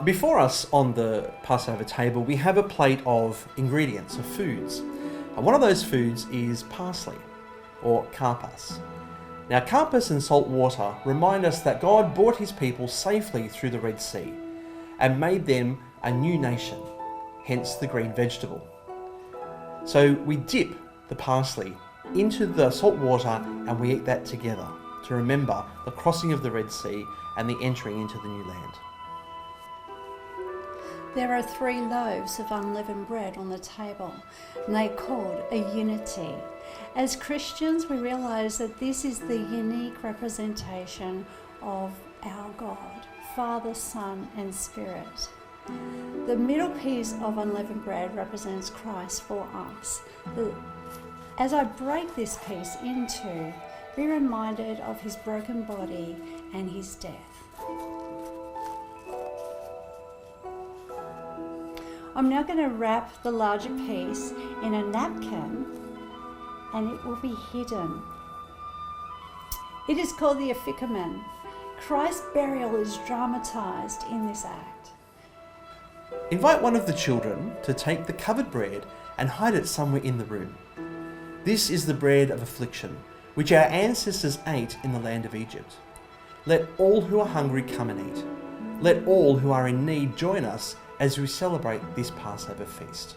Before us on the Passover table, we have a plate of ingredients, of foods. And one of those foods is parsley, or karpas. Now, karpas and salt water remind us that God brought his people safely through the Red Sea and made them a new nation, hence the green vegetable. So we dip the parsley into the salt water and we eat that together to remember the crossing of the Red Sea and the entering into the new land. There are 3 loaves of unleavened bread on the table, and they're called a unity. As Christians, we realise that this is the unique representation of our God, Father, Son, and Spirit. The middle piece of unleavened bread represents Christ for us. As I break this piece in two, be reminded of his broken body and his death. I'm now going to wrap the larger piece in a napkin and it will be hidden. It is called the afikomen. Christ's burial is dramatised in this act. Invite one of the children to take the covered bread and hide it somewhere in the room. This is the bread of affliction, which our ancestors ate in the land of Egypt. Let all who are hungry come and eat. Let all who are in need join us as we celebrate this Passover feast.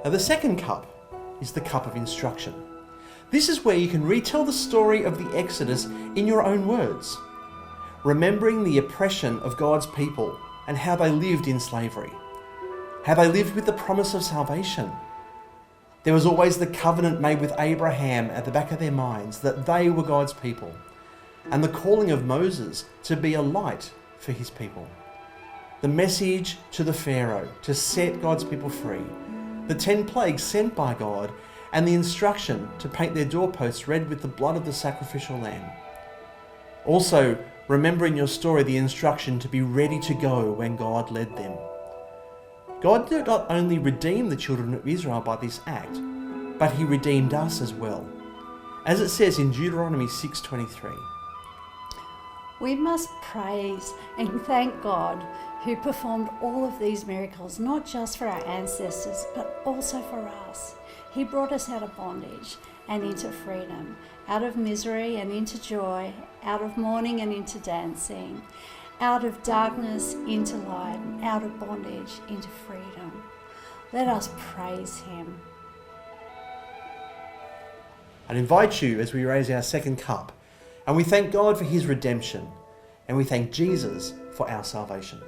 Now, the second cup is the cup of instruction. This is where you can retell the story of the Exodus in your own words, remembering the oppression of God's people and how they lived in slavery, how they lived with the promise of salvation. There was always the covenant made with Abraham at the back of their minds that they were God's people, and the calling of Moses to be a light for his people. The message to the Pharaoh to set God's people free, the 10 plagues sent by God, and the instruction to paint their doorposts red with the blood of the sacrificial lamb. Also, remember in your story the instruction to be ready to go when God led them. God did not only redeem the children of Israel by this act, but he redeemed us as well. As it says in Deuteronomy 6:23. We must praise and thank God who performed all of these miracles, not just for our ancestors, but also for us. He brought us out of bondage and into freedom, out of misery and into joy, out of mourning and into dancing, out of darkness into light, and out of bondage into freedom. Let us praise him. I'd invite you as we raise our second cup, and we thank God for his redemption, and we thank Jesus for our salvation.